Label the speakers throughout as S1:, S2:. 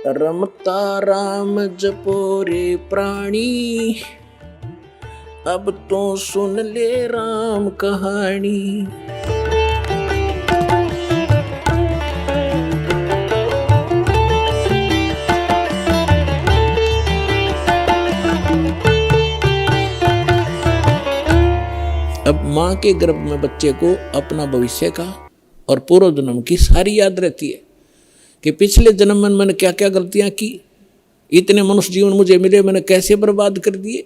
S1: रमता राम जपो रे प्राणी, अब तो सुन ले राम कहानी। अब माँ के गर्भ में बच्चे को अपना भविष्य का और पूर्व जन्म की सारी याद रहती है कि पिछले जन्म में मैंने क्या क्या गलतियां की, इतने मनुष्य जीवन मुझे मिले, मैंने कैसे बर्बाद कर दिए,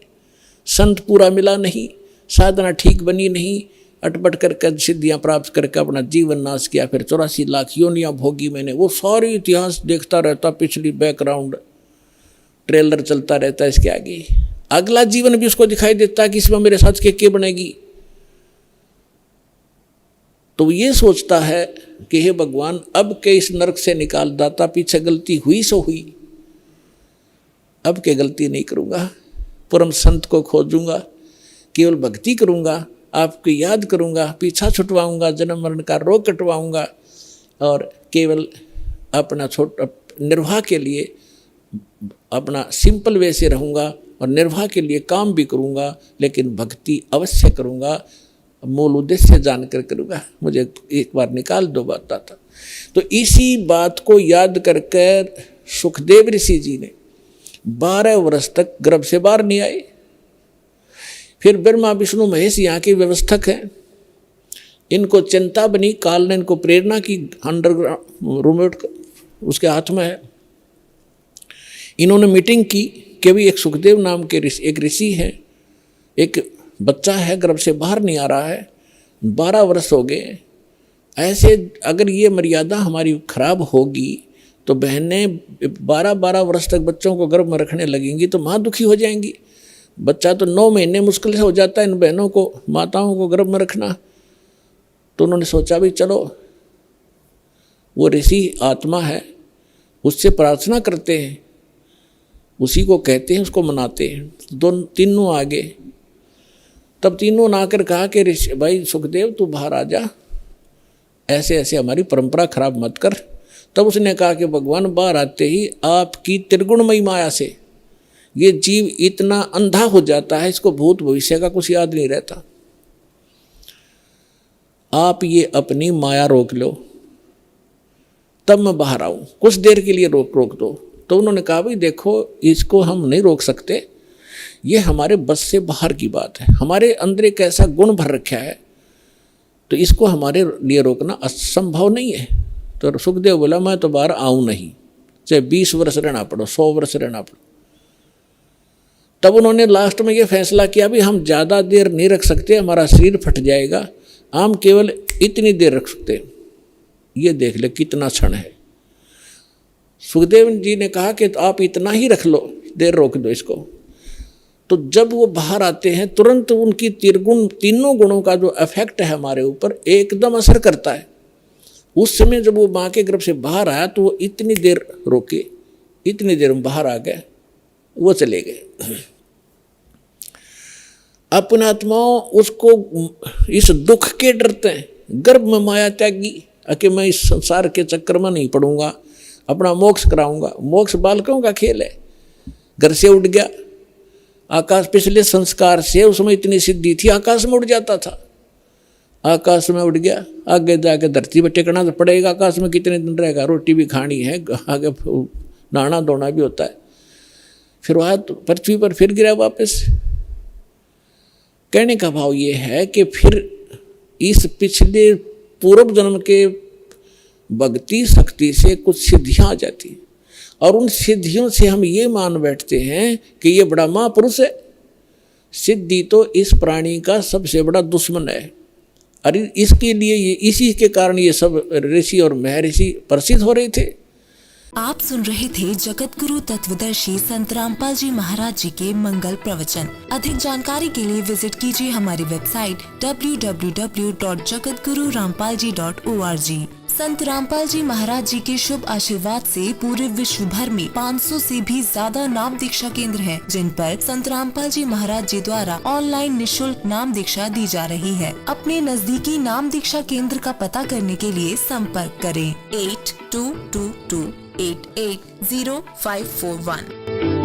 S1: संत पूरा मिला नहीं, साधना ठीक बनी नहीं, अटपट करके सिद्धियां प्राप्त करके अपना जीवन नाश किया, फिर 84 लाख योनियां भोगी मैंने। वो सारी इतिहास देखता रहता, पिछली बैकग्राउंड ट्रेलर चलता रहता है इसके आगे। अगला जीवन भी उसको दिखाई देता है कि इसमें मेरे साथ क्या बनेगी। तो ये सोचता है कि हे भगवान, अब के इस नरक से निकाल दाता, पीछे गलती हुई सो हुई, अब के गलती नहीं करूँगा, परम संत को खोजूंगा, केवल भक्ति करूँगा, आपकी याद करूँगा, पीछा छुटवाऊँगा, जन्म मरण का रोग कटवाऊँगा और केवल अपना निर्वाह के लिए अपना सिंपल वे से रहूँगा और निर्वाह के लिए काम भी करूँगा, लेकिन भक्ति अवश्य करूँगा, मूल उद्देश्य जानकर करूँगा, मुझे एक बार निकाल दो बात आता। तो इसी बात को याद करके सुखदेव ऋषि जी ने 12 वर्ष तक गर्भ से बाहर नहीं आए। फिर ब्रह्मा विष्णु महेश यहाँ के व्यवस्थक हैं, इनको चिंता बनी, काल ने इनको प्रेरणा की, अंडरग्राउंड रिमोट उसके हाथ में है। इन्होंने मीटिंग की कि भी एक सुखदेव नाम के एक ऋषि है, एक बच्चा है गर्भ से बाहर नहीं आ रहा है, 12 वर्ष हो गए, ऐसे अगर ये मर्यादा हमारी खराब होगी तो बहनें 12-12 वर्ष तक बच्चों को गर्भ में रखने लगेंगी तो माँ दुखी हो जाएंगी। बच्चा तो 9 महीने मुश्किल से हो जाता है इन बहनों को, माताओं को गर्भ में रखना। तो उन्होंने सोचा भी चलो वो ऋषि आत्मा है, उससे प्रार्थना करते हैं, उसी को कहते हैं, उसको मनाते हैं। तीनों आगे, तब तीनों ने आकर कहा कि ऋषि भाई सुखदेव तू बाहर आ जा, ऐसे ऐसे हमारी परंपरा खराब मत कर। तब उसने कहा कि भगवान बाहर आते ही आपकी त्रिगुणमयी माया से ये जीव इतना अंधा हो जाता है, इसको भूत भविष्य का कुछ याद नहीं रहता, आप ये अपनी माया रोक लो, तब मैं बाहर आऊँ, कुछ देर के लिए रोक दो। तो उन्होंने कहा भाई देखो, इसको हम नहीं रोक सकते, ये हमारे बस से बाहर की बात है, हमारे अंदर एक ऐसा गुण भर रखा है, तो इसको हमारे लिए रोकना असंभव नहीं है। तो सुखदेव बोला मैं तो बाहर आऊँ नहीं, चाहे 20 वर्ष रहना पड़ो, 100 वर्ष रहना पड़ो। तब उन्होंने लास्ट में ये फैसला किया भी हम ज़्यादा देर नहीं रख सकते, हमारा शरीर फट जाएगा, हम केवल इतनी देर रख सकते। ये देख ले कितना क्षण है। सुखदेव जी ने कहा कि आप इतना ही रख लो, देर रोक दो इसको। तो जब वो बाहर आते हैं तुरंत उनकी तीनों गुणों का जो इफेक्ट है हमारे ऊपर एकदम असर करता है। उस समय जब वो माँ के गर्भ से बाहर आया तो वो इतनी देर रोके, इतनी देर में बाहर आ गए, वो चले गए। अपने आत्माओं उसको इस दुख के डरते हैं, गर्भ में माया त्यागी कि मैं इस संसार के चक्कर में नहीं पड़ूंगा, अपना मोक्ष कराऊंगा। मोक्ष बालकों का खेल है। घर से उठ गया आकाश, पिछले संस्कार से उसमें इतनी सिद्धि थी, आकाश में उड़ जाता था, आकाश में उड़ गया, आगे जाके धरती पर टेकना तो पड़ेगा, आकाश में कितने दिन रहेगा, रोटी भी खानी है, आगे नहाना धोना भी होता है। फिर वह पृथ्वी पर फिर गिरा वापस। कहने का भाव ये है कि फिर इस पिछले पूर्व जन्म के भक्ति शक्ति से कुछ सिद्धियाँ आ जाती हैं और उन सिद्धियों से हम ये मान बैठते हैं कि ये बड़ा महापुरुष है। सिद्धि तो इस प्राणी का सबसे बड़ा दुश्मन है। अरे इसके लिए ये, इसी के कारण ये सब ऋषि और महर्षि प्रसिद्ध हो रहे थे।
S2: आप सुन रहे थे जगत गुरु तत्वदर्शी संत रामपाल जी महाराज जी के मंगल प्रवचन। अधिक जानकारी के लिए विजिट कीजिए हमारी वेबसाइट www.jagatgururampalji.org। संत रामपाल जी महाराज जी के शुभ आशीर्वाद से पूरे विश्व भर में 500 से भी ज्यादा नाम दीक्षा केंद्र हैं, जिन पर संत रामपाल जी महाराज जी द्वारा ऑनलाइन निशुल्क नाम दीक्षा दी जा रही है। अपने नजदीकी नाम दीक्षा केंद्र का पता करने के लिए संपर्क करें 8222 880541।